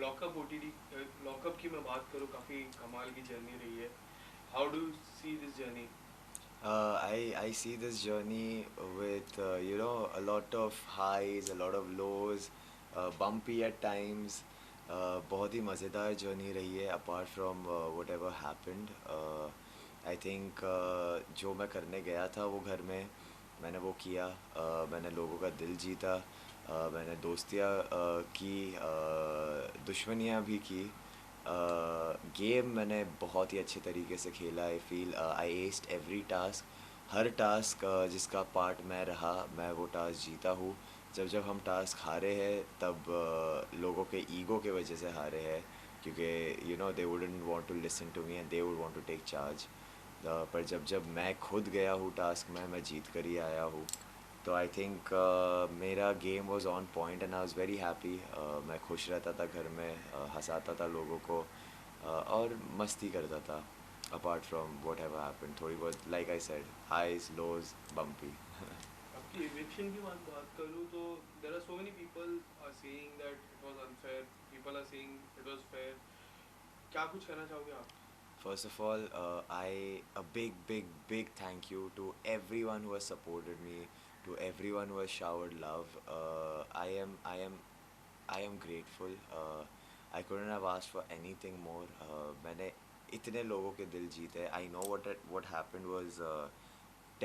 Lockup OTT, lockup की मैं बात करूँ, काफ़ी कमाल की जर्नी रही है. How do see this journey? I see this journey with a lot of highs, a lot of lows, bumpy at times. बहुत ही मज़ेदार जर्नी रही है apart from what ever happened. I think जो मैं करने गया था वो घर में मैंने वो किया. मैंने लोगों का दिल जीता. मैंने दोस्तियाँ की, दुश्मनियाँ भी की. गेम मैंने बहुत ही अच्छे तरीके से खेला. I feel I aced every task. हर टास्क जिसका पार्ट मैं रहा, मैं वो टास्क जीता हूँ. जब जब हम टास्क हारे हैं तब लोगों के ईगो के वजह से हारे हैं, क्योंकि they wouldn't want to listen to me and they would want to take charge. पर जब जब मैं खुद गया हूँ टास्क में, मैं जीत कर ही आया हूँ. तो आई थिंक मेरा game was on point and I was very happy. मैं खुश रहता था घर में, हंसाता था लोगों को, और मस्ती करता था. Apart from what have happen, थोड़ी बहुत like I said, highs lows bumpy. आपकी इविक्शन की बात करूँ तो there are so many people are saying that it was unfair, people are saying it was fair. क्या कुछ कहना चाहोगे आप? First of all, a big, big, big thank you to everyone who has supported me, to everyone who has showered love. I am grateful. I couldn't have asked for anything more. मैंने इतने लोगों के दिल जीते. I know what happened was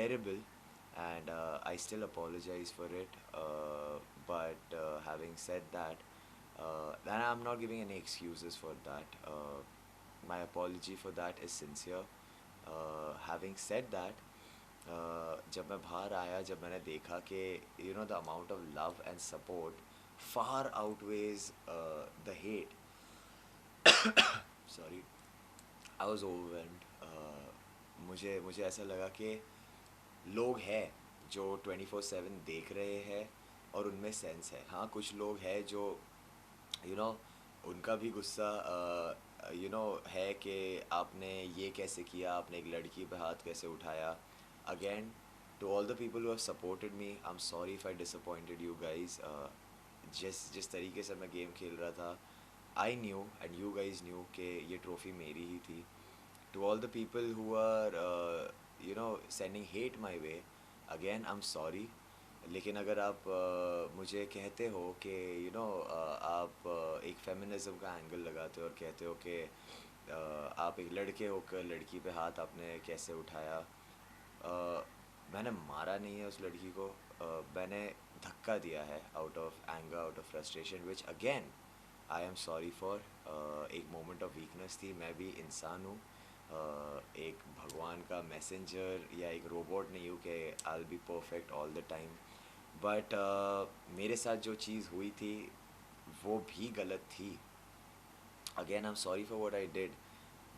terrible, and I still apologize for it. But having said that, and I'm not giving any excuses for that. My apology for that is sincere. Having said that, जब मैं बाहर आया, जब मैंने देखा कि the amount of love and support far outweighs the hate. Sorry, I was overwhelmed. मुझे मुझे ऐसा लगा कि लोग हैं जो 24/7 देख रहे हैं और उनमें सेंस है. हाँ, कुछ लोग हैं जो यू you नो उनका भी गुस्सा है कि आपने ये कैसे किया, आपने एक लड़की पे हाथ कैसे उठाया. Again, to all the people who have supported me, I am sorry if I disappointed you guys. जिस जिस तरीके से मैं गेम खेल रहा था, I knew and you guys knew कि ये ट्रॉफ़ी मेरी ही थी. To all the people who are sending hate my way, again I am sorry. लेकिन अगर आप मुझे कहते हो कि आप एक फेमिनिज़म का एंगल लगाते हो और कहते हो कि आप एक लड़के होकर लड़की पे हाथ आपने कैसे उठाया. अ, मैंने मारा नहीं है उस लड़की को. मैंने धक्का दिया है out of anger, out of frustration, which again I am sorry for. एक मोमेंट ऑफ वीकनेस थी. मैं भी इंसान हूँ. एक भगवान का मैसेंजर या एक रोबोट नहीं हूँ कि I will be perfect all the time. But मेरे साथ जो चीज़ हुई थी वो भी गलत थी. Again I am sorry for what I did.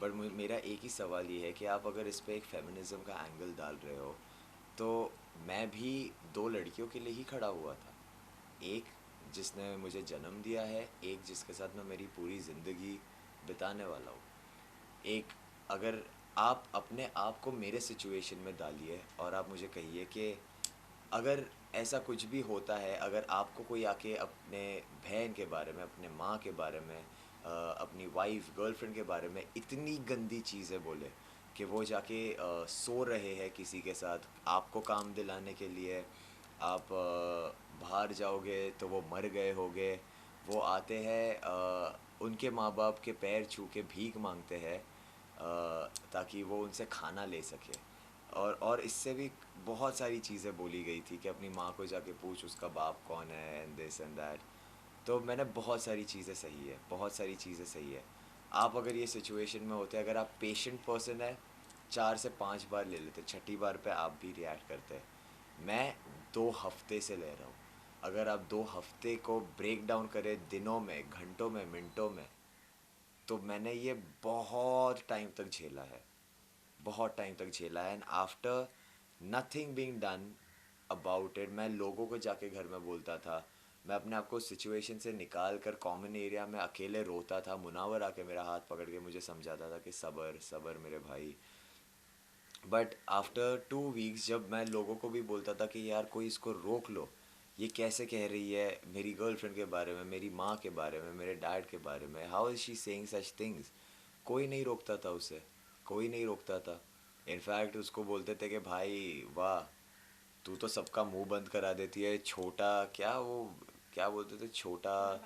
But मेरा एक ही सवाल ये है कि आप अगर इस पे एक फेमिनिज़म का एंगल डाल रहे हो, तो मैं भी दो लड़कियों के लिए ही खड़ा हुआ था. एक जिसने मुझे जन्म दिया है, एक जिसके साथ मैं मेरी पूरी ज़िंदगी बिताने वाला हूँ. एक, अगर आप अपने आप को मेरे सिचुएशन में डालिए और आप मुझे कहिए कि अगर ऐसा कुछ भी होता है, अगर आपको कोई आके अपने बहन के बारे में, अपने माँ के बारे में, अपनी वाइफ, गर्लफ्रेंड के बारे में इतनी गंदी चीज़ें बोले कि वो जाके सो रहे हैं किसी के साथ आपको काम दिलाने के लिए, आप बाहर जाओगे तो वो मर गए होगे. वो आते हैं, उनके माँ बाप के पैर छू के भीख मांगते हैं ताकि वो उनसे खाना ले सके. और इससे भी बहुत सारी चीज़ें बोली गई थी कि अपनी माँ को जाके पूछ उसका बाप कौन है, एंड दिस एंड दैट. तो मैंने बहुत सारी चीज़ें सही है, बहुत सारी चीज़ें सही है. आप अगर ये सिचुएशन में होते, अगर आप पेशेंट पर्सन है, 4 से 5 बार ले लेते, छठी बार पे आप भी रिएक्ट करते. मैं 2 हफ्ते से ले रहा हूँ. अगर आप 2 हफ्ते को ब्रेक डाउन करें दिनों में, घंटों में, मिनटों में, तो मैंने ये बहुत टाइम तक झेला है. बहुत टाइम तक झेला है. And after nothing being done about it, मैं लोगों को जाके घर में बोलता था. मैं अपने आप को सिचुएशन से निकाल कर कॉमन एरिया में अकेले रोता था. मुनावर आके मेरा हाथ पकड़ के मुझे समझाता था कि सबर सबर मेरे भाई. बट आफ्टर 2 वीक्स जब मैं लोगों को भी बोलता था कि यार कोई इसको रोक लो, ये कैसे कह रही है मेरी गर्लफ्रेंड के बारे में, मेरी माँ के बारे में, मेरे डैड के बारे में, how is she saying such things. कोई नहीं रोकता था उसे, कोई नहीं रोकता था। इनफैक्ट उसको बोलते थे कि भाई वाह, तू तो सबका मुंह बंद करा देती है, छोटा क्या वो, क्या बोलते थे, छोटा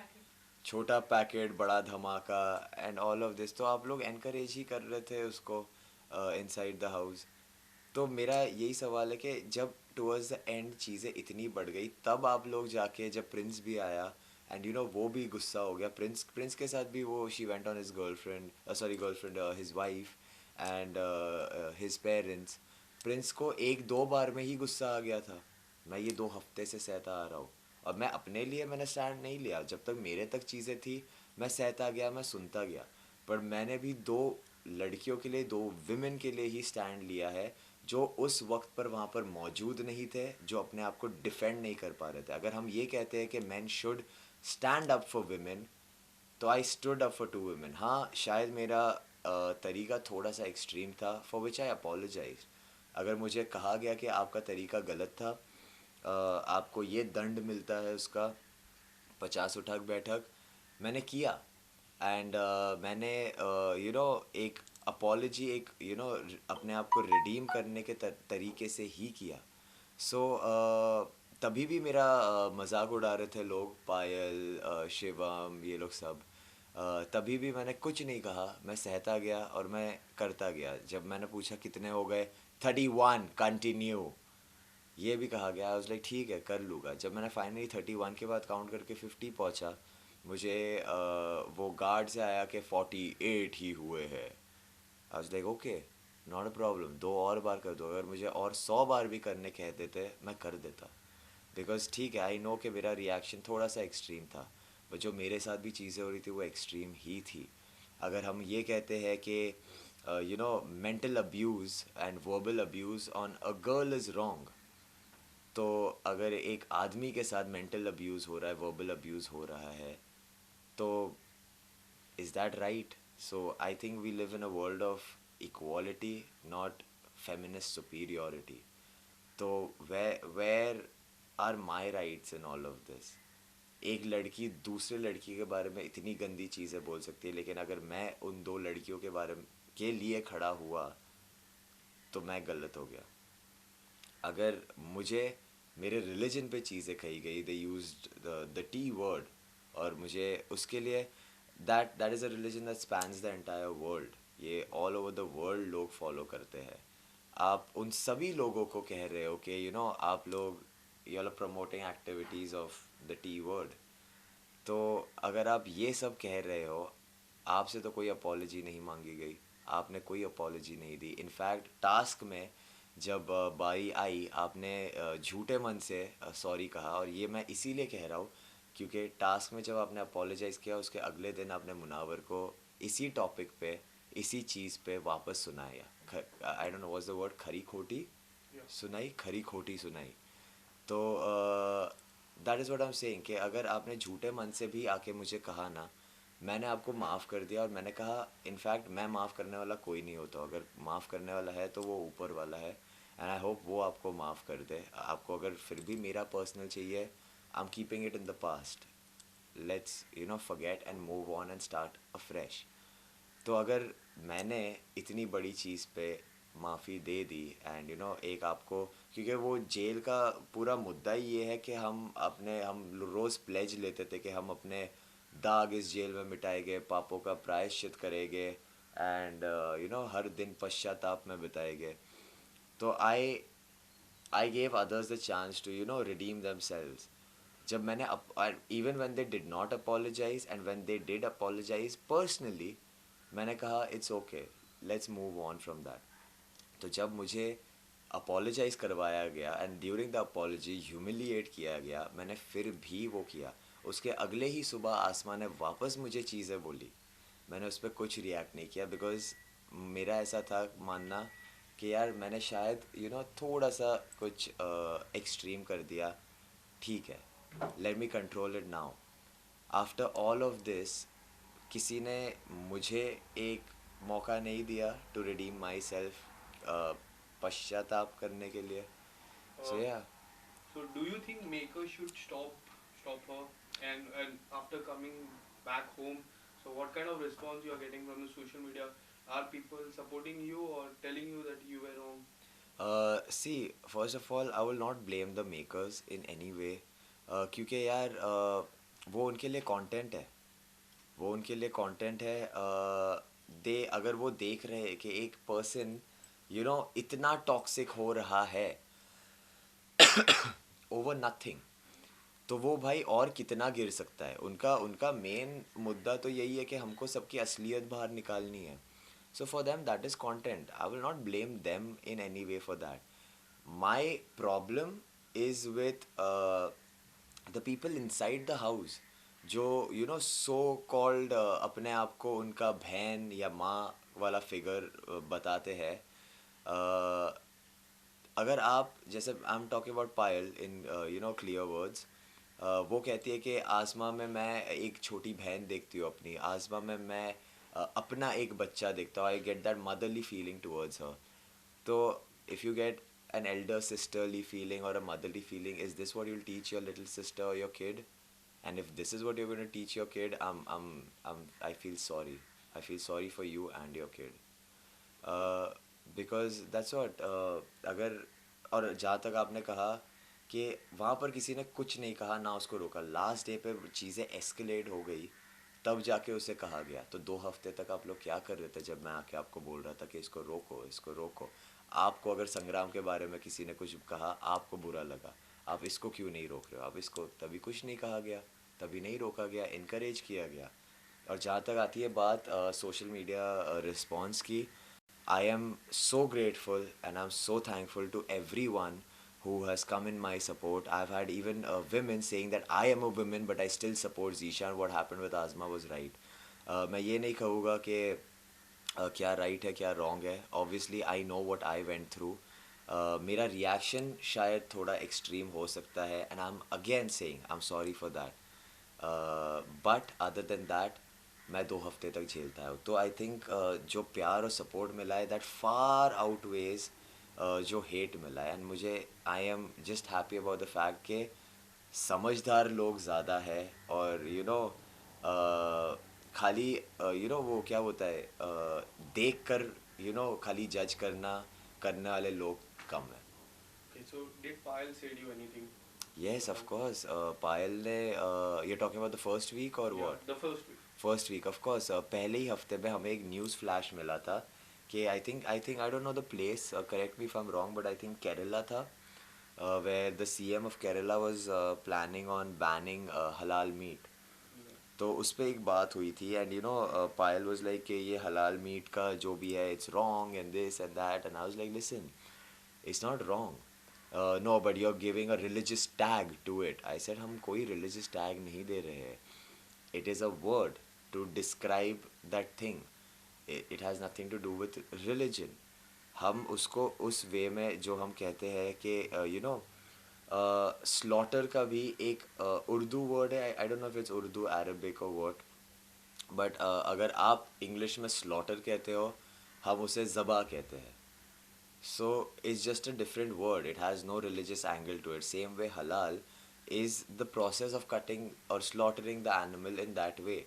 छोटा पैकेट बड़ा धमाका एंड ऑल ऑफ दिस। तो आप लोग एनकरेज ही कर रहे थे उसको इनसाइड द हाउस। तो मेरा यही सवाल है कि जब टुवर्ड्स द एंड चीज़ें इतनी बढ़ गई, तब आप लोग जाके, जब प्रिंस भी आया एंड यू नो वो भी गुस्सा हो गया, प्रिंस प्रिंस के साथ भी वो she went on his girlfriend, sorry girlfriend, his wife and his parents. Prince को एक दो बार में ही गुस्सा आ गया था। मैं ये 2 हफ्ते से सहता आ रहा हूँ, और मैं अपने लिए मैंने स्टैंड नहीं लिया। जब तक मेरे तक चीज़ें थी मैं सहता गया, मैं सुनता गया। पर मैंने भी 2 लड़कियों के लिए, 2 विमेन के लिए ही स्टैंड लिया है, जो उस वक्त पर वहाँ पर मौजूद नहीं थे, जो अपने आप को डिफेंड नहीं कर पा रहे थे। अगर हम ये कहते हैं कि man should stand up for women, तो I stood up for 2 women. हाँ, शायद मेरा तरीका थोड़ा सा एक्सट्रीम था, फॉर विच आई अपोलोजाइज। अगर मुझे कहा गया कि आपका तरीका गलत था, आपको ये दंड मिलता है उसका, 50 उठक बैठक, मैंने किया। एंड मैंने यू नो एक अपॉलोजी, एक यू नो अपने आप को रिडीम करने के तरीके से ही किया। सो तभी भी मेरा मजाक उड़ा रहे थे लोग, पायल, शिवम, ये लोग सब। तभी भी मैंने कुछ नहीं कहा, मैं सहता गया और मैं करता गया। जब मैंने पूछा कितने हो गए, 31 कंटिन्यू, ये भी कहा गया। आई वाज लाइक ठीक है, कर लूँगा। जब मैंने फाइनली 31 के बाद काउंट करके 50 पहुंचा, मुझे वो गार्ड से आया कि 48 ही हुए हैं। आई was like okay, not a problem, 2 और बार कर दो। अगर मुझे और 100 बार भी करने कह देते मैं कर देता, बिकॉज ठीक है, आई नो कि मेरा रिएक्शन थोड़ा सा एक्सट्रीम था, पर जो मेरे साथ भी चीज़ें हो रही थी वो एक्सट्रीम ही थी। अगर हम ये कहते हैं कि you know mental abuse and verbal abuse on a girl is wrong, तो अगर एक आदमी के साथ मेंटल अब्यूज़ हो रहा है, वर्बल अब्यूज़ हो रहा है, तो is that right? So I think we live in a world of equality, not feminist superiority. तो where are my rights in all of this? एक लड़की दूसरे लड़की के बारे में इतनी गंदी चीज़ें बोल सकती है, लेकिन अगर मैं उन 2 लड़कियों के बारे में के लिए खड़ा हुआ तो मैं गलत हो गया। अगर मुझे मेरे रिलीजन पे चीज़ें कही गई, they used the T word, और मुझे उसके लिए that is a religion that spans the entire world, ये ऑल ओवर द वर्ल्ड लोग फॉलो करते हैं। आप उन सभी लोगों को कह रहे हो कि यू नो आप लोग, you are promoting activities of the T word. तो अगर आप ये सब कह रहे हो, आपसे तो कोई अपॉलोजी नहीं मांगी गई, आपने कोई अपॉलोजी नहीं दी। इनफैक्ट टास्क में जब बारी आई, आपने झूठे मन से सॉरी कहा, और ये मैं इसीलिए कह रहा हूँ क्योंकि टास्क में जब आपने अपोलोजाइज़ किया, उसके अगले दिन आपने मुनावर को इसी टॉपिक पे, इसी चीज़ पे वापस सुनाया। आई don't know what's the word, खरी खोटी Yeah. सुनाई, खरी खोटी सुनाई। तो that is what I am saying कि अगर आपने झूठे मन से भी आके मुझे कहा ना, मैंने आपको माफ़ कर दिया। और मैंने कहा इनफैक्ट मैं माफ़ करने वाला कोई नहीं होता, अगर माफ़ करने वाला है तो वो ऊपर वाला है, एंड आई होप वो आपको माफ़ कर दे। आपको अगर फिर भी मेरा पर्सनल चाहिए, I am keeping it in the past, let's you know forget and move on and start afresh. तो अगर मैंने इतनी बड़ी चीज़ पे माफ़ी दे दी, एंड यू नो एक आपको, क्योंकि वो जेल का पूरा मुद्दा ही ये है कि हम रोज़ प्लेज लेते थे कि हम अपने दाग इस जेल में मिटाएंगे, पापों का प्रायश्चित करेंगे, एंड यू नो हर दिन पश्चाताप में बिताएंगे। तो I gave others the chance to you know redeem themselves. जब मैंने even when they did not apologise and when they did apologise personally, मैंने कहा it's okay, let's move on from that. तो जब मुझे अपोलोजाइज़ करवाया गया and during the apology humiliate किया गया, मैंने फिर भी वो किया। उसके अगले ही सुबह आसमां ने वापस मुझे चीज़ें बोली, मैंने उस पर कुछ रिएक्ट नहीं किया, बिकॉज मेरा ऐसा था मानना कि यार मैंने शायद यू नो थोड़ा सा कुछ एक्सट्रीम कर दिया, ठीक है, let me control it now. After all of this, किसी ने मुझे एक मौका नहीं दिया टू रिडीम माई सेल्फ, पश्चाताप करने के लिए। सो Uh, या So do you think Maker should stop her? And after coming back home, so what kind of response you are getting from the social media? Are people supporting you or telling you that you were wrong? See, first of all, I will not blame the makers in any way. क्योंकि यार वो उनके लिए content है, वो उनके लिए content है। दे अगर वो देख रहे हैं कि एक पर्सन इतना टॉक्सिक हो रहा है ओवर नथिंग, तो वो भाई और कितना गिर सकता है। उनका उनका मेन मुद्दा तो यही है कि हमको सबकी असलियत बाहर निकालनी है। So for them that is content, I will not blame them in any way for that. My problem is with the people inside the house, जो सो कॉल्ड अपने आप को उनका बहन या माँ वाला फिगर बताते हैं। अगर आप जैसे I am talking about Payal in clear words, वो कहती है कि आसमां में मैं एक छोटी बहन देखती हूँ अपनी, आसमां में मैं अपना एक बच्चा देखता हूँ। I get that motherly feeling towards her. तो if you get an elder sisterly feeling or a motherly feeling, is this what you'll teach your little sister or your kid? And if this is what you're going to teach your kid, I feel sorry. I feel sorry for you and your kid. Because that's what अगर, और जहाँ तक आपने कहा कि वहाँ पर किसी ने कुछ नहीं कहा ना उसको रोका, लास्ट डे पे चीज़ें एस्केलेट हो गई, तब जाके उसे कहा गया। तो 2 हफ्ते तक आप लोग क्या कर रहे थे जब मैं आके आपको बोल रहा था कि इसको रोको, इसको रोको? आपको अगर संग्राम के बारे में किसी ने कुछ कहा, आपको बुरा लगा, आप इसको क्यों नहीं रोक रहे हो? आप इसको, तभी कुछ नहीं कहा गया, तभी नहीं रोका गया, इनकरेज किया गया। और जहाँ तक आती है बात सोशल मीडिया रिस्पॉन्स की, I am so grateful and I'm so thankful to everyone who has come in my support. I've had even women saying that I am a woman but I still support Zishan. What happened with Azma was right. मैं ये नहीं कहूँगा कि क्या right है क्या wrong है. Obviously I know what I went through. मेरा reaction शायद थोड़ा extreme हो सकता है, and I'm again saying I'm sorry for that. But other than that मैं 2 हफ्ते तक झेलता है। तो आई थिंक जो प्यार और सपोर्ट मिला है दैट फार आउटवेज जो हेट मिला है। एंड मुझे, I am just happy about the fact कि समझदार लोग ज़्यादा है, और खाली वो क्या होता है, देख कर खाली जज करने वाले लोग कम है। Okay, so did Payal said you anything? Yes, of course. पायल ने, you're talking about the first week or Yeah, what? the first week. First week of course. पहले ही हफ्ते में हमें एक न्यूज़ फ्लैश मिला था कि I think I don't know the place, correct me if I am wrong, but I think Kerala था, where the CM of Kerala was planning on banning halal meat. Yeah. तो उस पर एक बात हुई थी, एंड पायल वाज लाइक कि ये हलाल मीट का जो भी है it's wrong and this and that, and I was like listen, it's not wrong, no but you are giving a religious tag to it. I said हम कोई religious tag नहीं दे रहे हैं, it is a word to describe that thing. It has nothing to do with religion. हम उसको उस वे में जो हम कहते हैं कि स्लॉटर का भी एक उर्दू वर्ड है, आई don't know if it's Urdu, Arabic और वर्ड, बट अगर आप इंग्लिश में स्लॉटर कहते हो, हम उसे ज़बा कहते हैं। So it's just a different word. It has no religious angle to it. Same way halal is the process of cutting or slaughtering the animal in that way.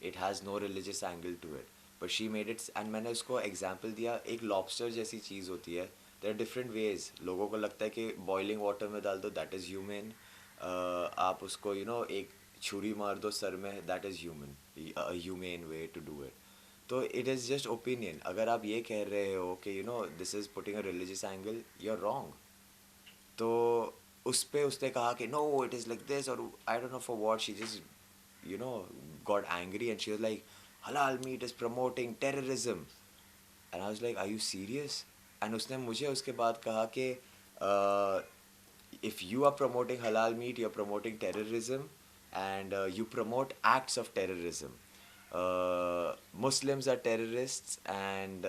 It has no religious angle to it. But she made it, and मैंने उसको example दिया, एक lobster जैसी चीज़ होती है. There are different ways. लोगों को लगता है कि boiling water में डाल दो, that is human. आप उसको एक छुरी मार दो सर में, that is human. A humane way to do it. तो इट इज़ जस्ट ओपिनियन। अगर आप ये कह रहे हो कि this is putting a religious angle, you are wrong. तो उस पे उसने कहा कि no it is like this, और I don't know for what she just got angry and she was like halal meat is promoting terrorism, and I was like are you serious? And उसने मुझे उसके बाद कहा कि if you are promoting हलाल meat, you are promoting terrorism, and you promote acts of terrorism. Muslims are terrorists, and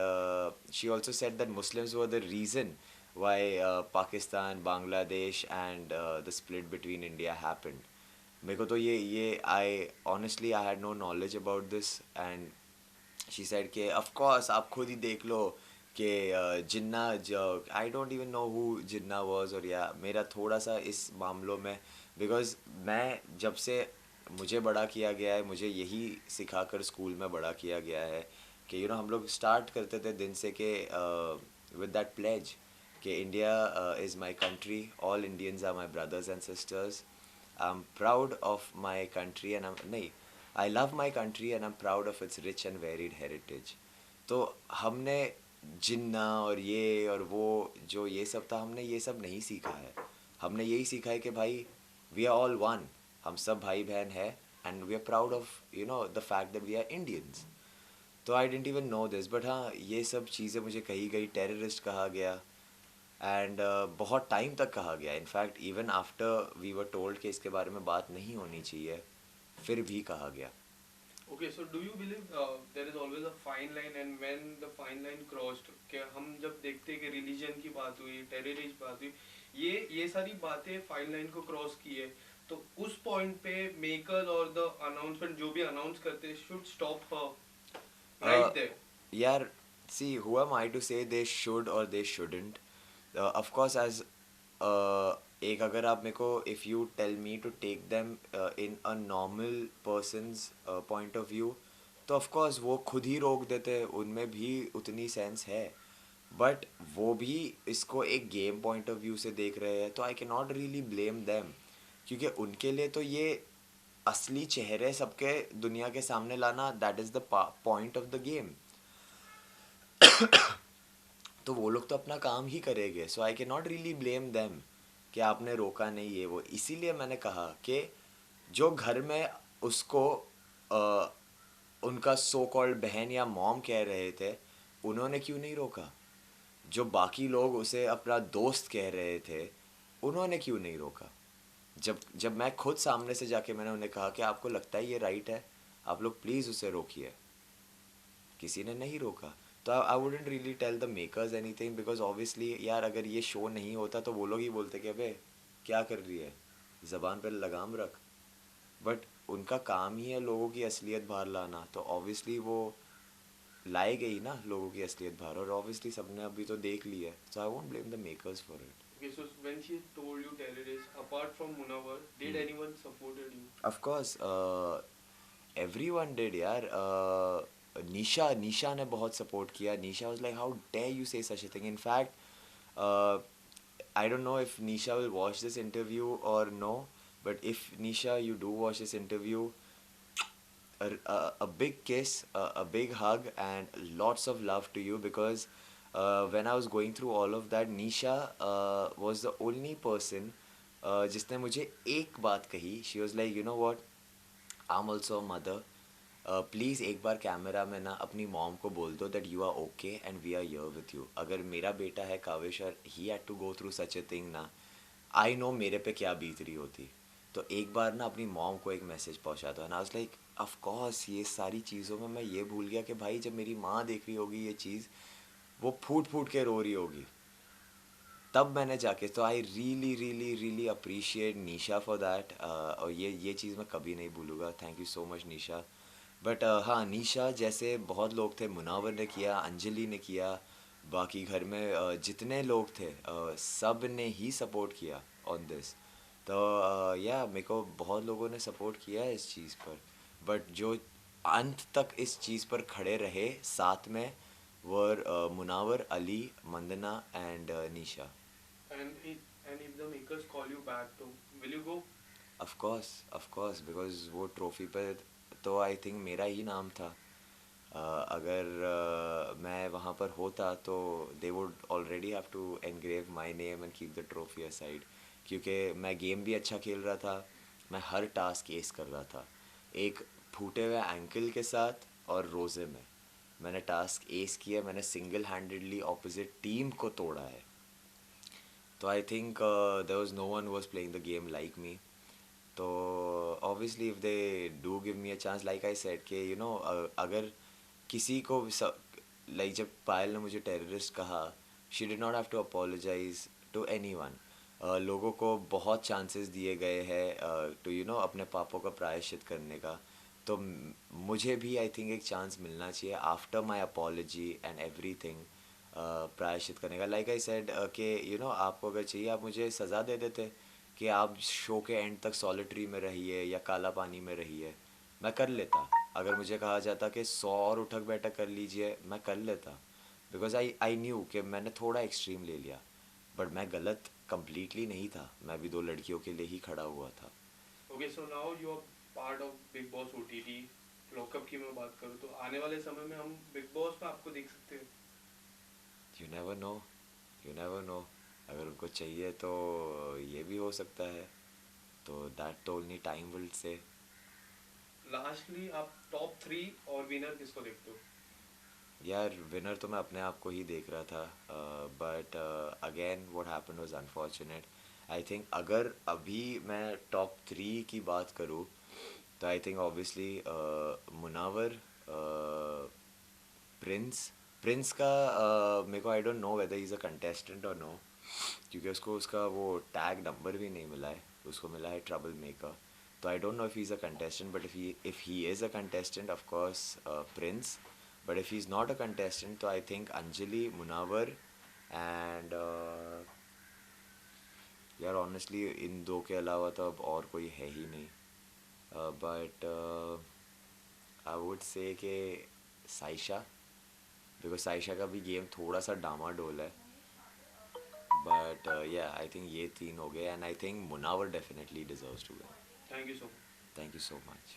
she also said that Muslims were the reason why Pakistan, Bangladesh, and the split between India happened. मेरे को तो ये I honestly I had no knowledge about this, and she said कि of course आप खुद ही देख लो कि जिन्ना जो I don't even know who Jinnah was, और या मेरा थोड़ा सा इस मामलों में, बिकॉज मैं जब से मुझे बड़ा किया गया है, मुझे यही सिखाकर स्कूल में बड़ा किया गया है कि हम लोग स्टार्ट करते थे दिन से कि विद दैट प्लेज कि India is my country, all Indians are my brothers and sisters, I am proud of my country and नहीं, I love my country and I am proud of its rich and varied heritage. तो हमने जिन्ना और ये और वो जो ये सब था, हमने ये सब नहीं सीखा है। हमने यही सीखा है कि भाई वी आर ऑल वन, हम सब भाई बहन हैं, and we are proud of the fact that we are Indians. तो I don't even know this, but हाँ ये सब चीज़ें मुझे कही गई, टेररिस्ट कहा गया, एंड बहुत टाइम तक कहा गया। In fact even after we were told कि इसके बारे में बात नहीं होनी चाहिए, फिर भी कहा गया। Okay, so do you believe there is always a fine line, and when the fine line crossed, कि हम जब देखते हैं कि रिलीजन की बात हुई, टेररिस्ट बात हुई, ये सारी बातें फाइन लाइन को क्रॉस की है, तो उस पॉइंट पे मेकर्स और द अनाउंसमेंट जो भी अनाउंस करते हैं should stop her Uh, right there. यार, see, who am I to say they should or they shouldn't? Of course, as एक अगर आप मेरे को, if you tell me to take them in a normal person's point of view, तो of course वो खुद ही रोक देते हैं, उनमें भी उतनी सेंस है। बट वो भी इसको एक गेम पॉइंट ऑफ व्यू से देख रहे हैं, तो आई can not really blame them, क्योंकि उनके लिए तो ये असली चेहरे सबके दुनिया के सामने लाना, that is the point of the game. तो वो लोग तो अपना काम ही करेंगे, so I can not really blame them कि आपने रोका नहीं ये वो। इसीलिए मैंने कहा कि जो घर में उसको उनका सो कॉल्ड बहन या मॉम कह रहे थे, उन्होंने क्यों नहीं रोका? जो बाकी लोग उसे अपना दोस्त कह रहे थे, उन्होंने क्यों नहीं रोका? जब जब मैं खुद सामने से जाके मैंने उन्हें कहा कि आपको लगता है ये राइट है, आप लोग प्लीज़ उसे रोकिए, किसी ने नहीं रोका। तो I wouldn't really tell the makers anything, because obviously यार अगर ये शो नहीं होता तो वो लोग ही बोलते कि अबे क्या कर रही है, ज़बान पर लगाम रख। बट उनका काम ही है लोगों की असलियत बाहर लाना, तो ऑब्वियसली वो लाए गई ना लोगों की असलियत बाहर, और ऑब्वियसली सबने अभी तो देख लिया है, so I won't blame the makers for it. Okay, so when she told you terrorist, apart from Munawar, did anyone supported you? Of course everyone did यार। निशा ने बहुत सपोर्ट किया। Nisha was like how dare you say such a thing. In fact I don't know if Nisha will watch this interview or no, but if Nisha you do watch this interview, a big kiss, a big hug, and lots of love to you, because when I was going through all of that, Nisha was the only person जिसने मुझे एक बात कही. She was like, you know what, I'm also a mother. Please एक बार camera में ना अपनी mom को बोल दो that you are okay and we are here with you. अगर मेरा बेटा है काविश और he had to go through such a thing ना, आई नो मेरे पे क्या बीत रही होती. तो एक बार ना अपनी मॉम को एक मैसेज पहुंचा दो. And I was like of course ये सारी चीज़ों में मैं ये भूल गया कि भाई जब मेरी माँ देख रही होगी ये चीज़, वो फूट फूट के रो रही होगी. तब मैंने जाके, तो I really really really appreciate Nisha for that. और ये चीज़ मैं कभी नहीं भूलूंगा. Thank you so much Nisha. But हाँ, निशा जैसे बहुत लोग थे, मुनावर ने किया, अंजलि ने किया, बाकी घर में जितने लोग थे सब ने ही सपोर्ट किया ऑन दिस. तो या मेरे को बहुत लोगों ने सपोर्ट किया है इस चीज़ पर. बट जो अंत तक इस चीज़ पर खड़े रहे साथ में वर Munawar, Ali, Mandana and Nisha. And if the makers call you back, तो will you go? Of course because वो ट्रॉफी पे तो आई थिंक मेरा ही नाम था. अगर मैं वहाँ पर होता तो they would already have to engrave my name and keep the trophy aside. क्योंकि मैं गेम भी अच्छा खेल रहा था, मैं हर टास्क एस कर रहा था. एक फूटे हुए एंकल के साथ और रोज़े में मैंने टास्क एस किया. मैंने सिंगल हैंडेडली ऑपोजिट टीम को तोड़ा है. तो I think there was no one was playing the game like me. तो obviously if they do give me a chance, like I said कि यू नो अगर किसी को लाइक जब पायल ने मुझे टेररिस्ट कहा, she did not have to apologise to anyone. लोगों को बहुत चांसेस दिए गए हैं टू यू नो अपने पापों का प्रायश्चित करने का. तो मुझे भी आई थिंक एक चांस मिलना चाहिए after my apology and everything. प्रायश्चित करने का। लाइक आई सेड कि आपको अगर चाहिए आप मुझे सज़ा दे देते कि आप शो के एंड तक सॉलिटरी में रहिए या काला पानी में रहिए, मैं कर लेता। अगर मुझे कहा जाता कि 100 और उठक बैठक कर लीजिए, मैं कर लेता। बिकॉज आई न्यू कि मैंने थोड़ा एक्सट्रीम ले लिया, बट मैं गलत कंप्लीटली नहीं था, मैं भी 2 लड़कियों के लिए ही खड़ा हुआ था। Okay, so now you are part of Bigg Boss OTT. Lockup की मैं बात करूँ तो आने वाले समय में हम बिग बॉस में आपको देख सकते हैं। You never know, you never know. अगर उनको चाहिए तो ये भी हो सकता है, तो दैट तो only time will say. Lastly आप टॉप 3 और विनर किसको देखते हो? यार विनर तो मैं अपने आप को ही देख रहा था, but again what happened was unfortunate. I think अगर अभी मैं टॉप 3 की बात करूँ तो I think obviously Munawar, Prince. Prince का मेरे को आई don't know whether he is a contestant और नो, क्योंकि उसको उसका वो टैग नंबर भी नहीं मिला है, उसको मिला है ट्रबल मेकर। तो I don't know if he is a contestant, but if he is a contestant of course Prince. But if he is not a contestant तो I think Anjali, Munawar and यार ऑनेस्टली इन दो के अलावा तो अब और कोई है ही नहीं। बट आई वुड से कि साइशा, बिकॉज साइशा का भी गेम थोड़ा सा डामाडोल है। बट या आई थिंक ये 3 हो गए, and I think Munawar definitely deserves to win. Thank you so much. Thank you so much.